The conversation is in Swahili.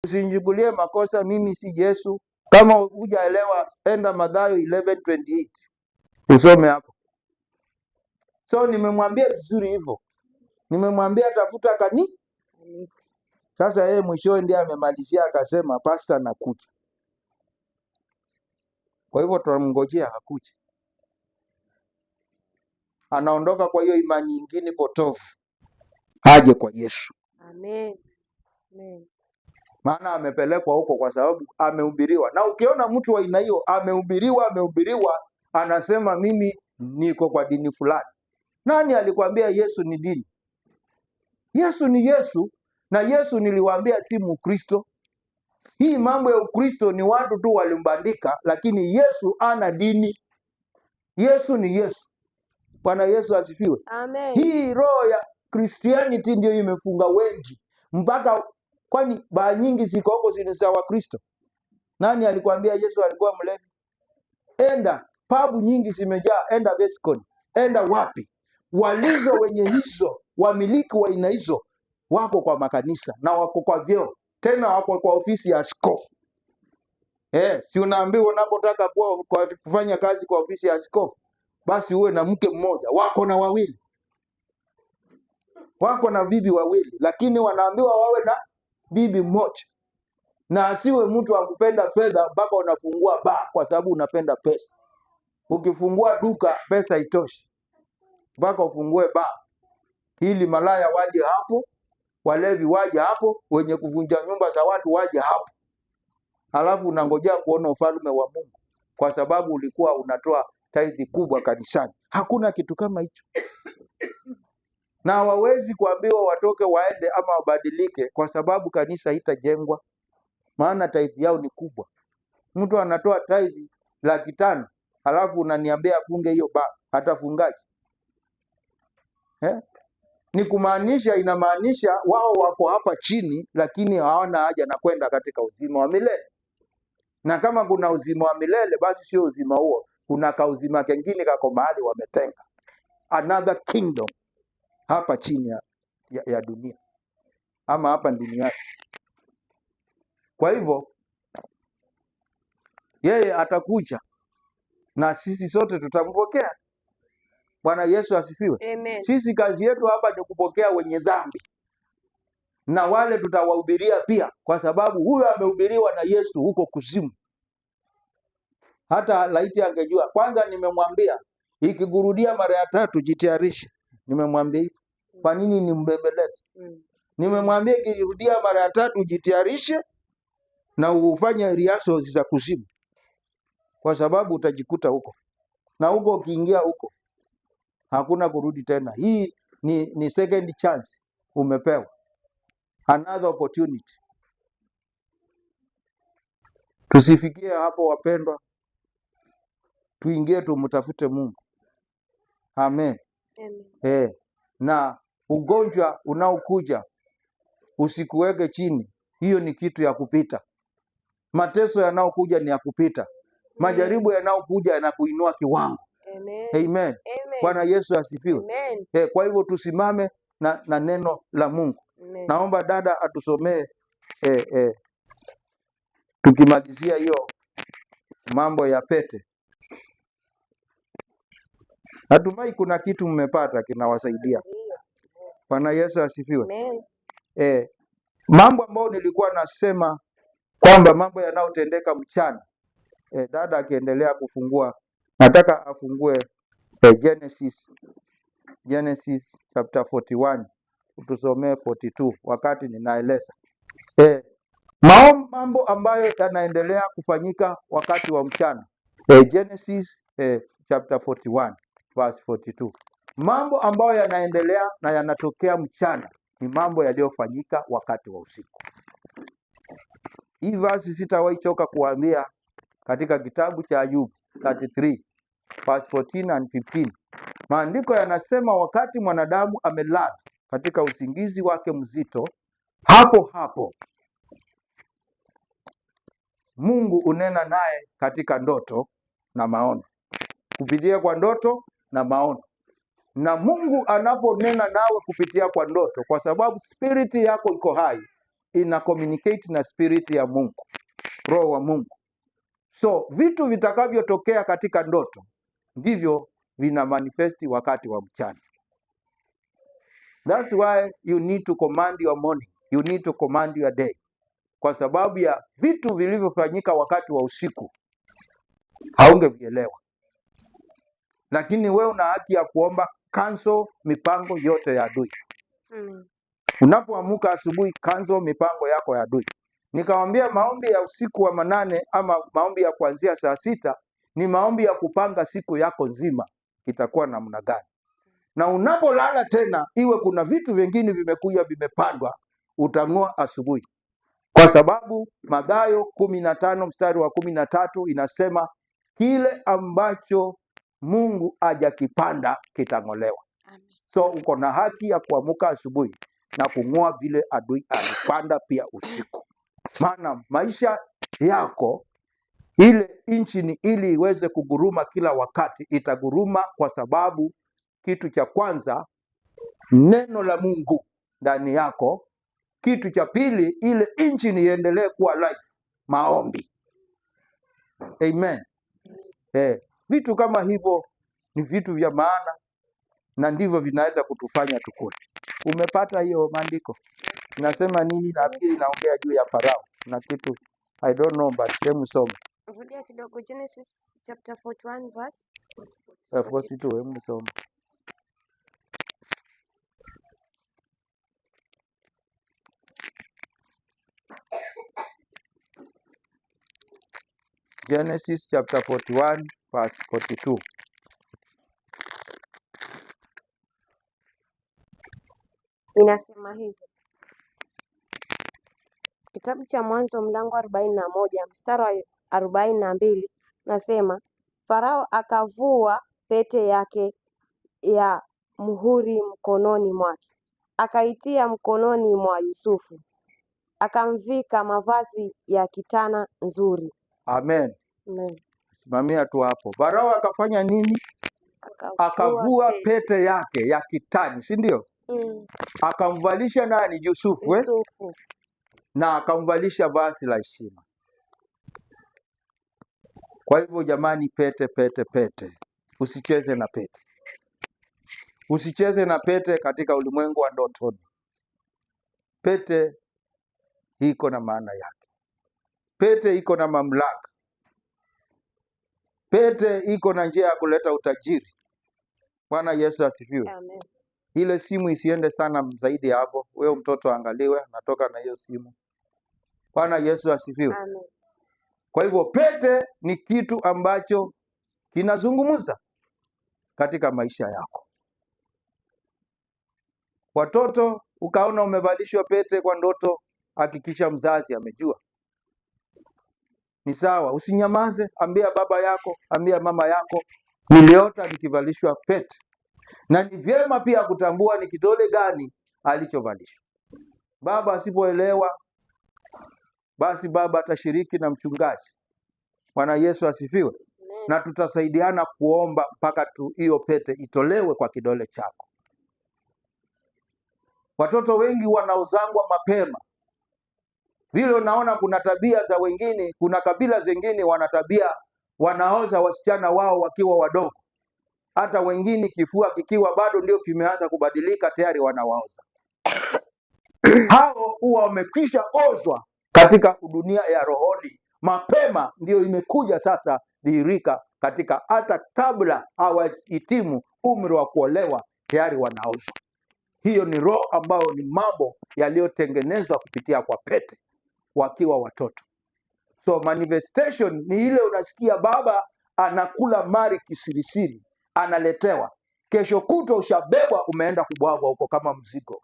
Usinichukulie makosa, mimi si Yesu. Kama hujaelewa, enda Mathayo 11:28 usome hapo. So nimemwambia vizuri hivyo, nimemwambia tafuta kani. Sasa yeye mwishowe ndiye amemalizia akasema pastor nakuja. Kwa hivyo tunamngojea akuje. Anaondoka kwa hiyo imani nyingine potofu, aje kwa Yesu. Amen. Amen. Maana amepelekwa huko kwa sababu amehubiriwa. Na ukiona mtu wa aina hiyo amehubiriwa anasema mimi niko kwa dini fulani. Nani alikwambia Yesu ni dini? Yesu ni Yesu, na Yesu niliwaambia si Mkristo. Hii mambo ya Ukristo ni watu tu walimbandika, lakini Yesu ana dini. Yesu ni Yesu. Bwana Yesu asifiwe. Amen. Hii roho ya Christianity ndio imefunga wengi. Mpaka kwani baa nyingi ziko huko zinisa wa Kristo. Nani alikwambia Yesu alikuwa mlevi? Enda pabu nyingi zimejaa, enda Vescon, enda wapi? Walizo wenye hizo, wamiliki wa aina hizo wako kwa makanisa na wako kwa vyeo, tena wako kwa ofisi ya askofu. Si unaambiwa unapotaka kufanya kazi kwa ofisi ya askofu, basi uwe na mke mmoja, wako na wawili. Wako na bibi wawili, lakini wanaambiwa wawe na bibi mmoja. Na asiwe mtu akupenda fedha mpaka unafungua baa kwa sababu unapenda pesa. Ukifungua duka pesa itoshi, mpaka ufungue baa ili malaya waje hapo, walevi waje hapo, wenye kuvunja nyumba za watu waje hapo. Halafu unangojea kuona ufalme wa Mungu kwa sababu ulikuwa unatoa tithe kubwa kanisani. Hakuna kitu kama hicho. Na hawawezi kuambiwa watoke waende ama wabadilike kwa sababu kanisa itajengwa. Maana tithe yao ni kubwa. Mtu anatoa tithe 500,000, halafu unaniambia afunge hiyo baa, hatafungaje? Ni kumaanisha, inamaanisha wao wako hapa chini lakini hawana haja na kwenda katika uzima wa milele. Na kama kuna uzima wa milele, basi sio uzima huo. Kuna kauzima kengine kako mahali wametenga. Another kingdom hapa chini ya dunia. Ama hapa duniani. Kwa hivyo yeye atakuja na sisi sote tutampokea. Bwana Yesu asifiwe. Amen. Sisi kazi yetu hapa ni kupokea wenye dhambi. Na wale tutawahubiria pia, kwa sababu huyo amehubiriwa na Yesu huko kuzimu. Hata laiti angejua. Kwanza nimemwambia ikigurudia mara ya 3 jitayarishe. Nimemwambia hivi. Kwa nini nimbembeleze? Nimemwambia ikirudia mara ya 3 jitayarishe na ufanye rehearsals za kuzimu. Kwa sababu utajikuta huko. Na huko ukiingia huko hakuna kurudi tena. Hii ni second chance umepewa. Another opportunity. Tusifikie hapo wapendwa. Tuingie tumtafute Mungu. Amen. Amen. Na ugonjwa unaokuja usikuweke chini. Hiyo ni kitu ya kupita. Mateso yanayokuja ni ya kupita. Majaribu yanayokuja yanakuinua kiwango. Amen. Amen. Bwana Yesu asifiwe. Amen. Kwa hivyo tusimame na neno la Mungu. Amen. Naomba dada atusomee tukimalizia hiyo mambo ya pete. Natumai kuna kitu mmepata kinawasaidia. Bwana Yesu asifiwe. Amen. Mambo ambayo nilikuwa nasema kwamba mambo yanayotendeka mchana. Dada akiendelea kufungua, nataka afungue Genesis chapter 41, utusomee 42 wakati ninaeleza. Mambo ambayo yanaendelea kufanyika wakati wa mchana. Genesis chapter 41 verse 42. Mambo ambayo yanaendelea na yanatokea mchana ni mambo yaliyofanyika wakati wa usiku. Hii verse sitawahi choka kuambia katika kitabu cha Ayubu 33 verse 14 and 15. Maandiko yanasema wakati mwanadamu amelala katika usingizi wake mzito, hapo hapo Mungu unena naye katika ndoto na maono. Kupitia kwa ndoto na maono. Na Mungu anaponena nawe kupitia kwa ndoto, kwa sababu spiriti yako iko hai, ina communicate na spirit ya Mungu, roho wa Mungu. So vitu vitakavyotokea katika ndoto ndivyo vina manifesti wakati wa mchana. That's why you need to command your morning, you need to command your day, kwa sababu ya vitu vilivyofanyika wakati wa usiku haungevielewa. Lakini wewe una haki ya kuomba cancel mipango yote ya adui. Unapoamka asubuhi, cancel mipango yako ya adui. Nikamwambia maombi ya usiku wa manane ama maombi ya kuanzia saa 6 ni maombi ya kupanga siku yako nzima itakuwa namna gani. Na unapolala tena, iwe kuna vitu vingine vimekuja vimepandwa, utang'oa asubuhi. Kwa sababu Mathayo 15 mstari wa 13 inasema kile ambacho Mungu hajakipanda kitang'olewa. So uko na haki ya kuamka asubuhi na kung'oa vile adui alipanda pia usiku. Maana maisha yako, ile nchi ni ili iweze kuguruma kila wakati, itaguruma kwa sababu kitu cha kwanza, neno la Mungu ndani yako. Kitu cha pili, ile nchi niendelee kuwa life, maombi. Amen. Vitu kama hivyo ni vitu vya maana na ndivyo vinaweza kutufanya tukue. Umepata hiyo maandiko? Nasema nini? Nafikiri naongea juu ya Farao na kitu I don't know, but hebu soma. Rudia kidogo, Genesis chapter 41 verse 42, hebu soma. Genesis chapter 41 verse 42. inasema hivi. Kitabu cha Mwanzo mlango 41 mstari wa 42 nasema, Farao akavua pete yake ya muhuri mkononi mwake, akaitia mkononi mwa Yusufu, akamvika mavazi ya kitana nzuri. Amen. Amen. Simamia tu hapo. Farao akafanya nini? Akavua pete yake ya kitani, si ndio? Akamvalisha nani? Yusufu, Yusufu. Na akamvalisha vazi la heshima. Kwa hivyo jamani, pete pete pete, usicheze na pete. Usicheze na pete katika ulimwengu wa ndotoni. Pete iko na maana yake. Pete iko na mamlaka. Pete iko na njia ya kuleta utajiri. Bwana Yesu asifiwe. Amen. Ile simu isiende sana zaidi hapo. Wewe mtoto angaliwe, natoka na hiyo simu. Bwana Yesu asifiwe. Amen. Kwa hivyo pete ni kitu ambacho kinazungumza katika maisha yako. Watoto, ukaona umevalishwa pete kwa ndoto, hakikisha mzazi amejua. Ni sawa, usinyamaze, ambia baba yako, ambia mama yako, niliota nikivalishwa pete. Na ni vyema pia kutambua ni kidole gani alichovalishwa. Baba asipoelewa, basi baba atashiriki na mchungaji. Bwana Yesu asifiwe. Na tutasaidiana kuomba mpaka hiyo pete itolewe kwa kidole chako. Watoto wengi wanaozangwa mapema. Vile unaona kuna tabia za wengine, kuna kabila zingine wanatabia wanaoza wasichana wao wakiwa wadogo. Hata wengine kifua kikiwa bado ndio kimeanza kubadilika tayari wanawaoza. Hao huwa wamekwisha ozwa katika dunia ya rohoni. Mapema ndio imekuja sasa dhihirika katika hata kabla hawahitimu umri wa kuolewa tayari wanaozwa. Hiyo ni roho ambayo ni mambo yaliyotengenezwa kupitia kwa pete wakiwa watoto. So manifestation ni ile unasikia baba anakula mali kisirisiri, analetewa. Kesho kutwa ushabebwa umeenda kubwagwa huko kama mzigo.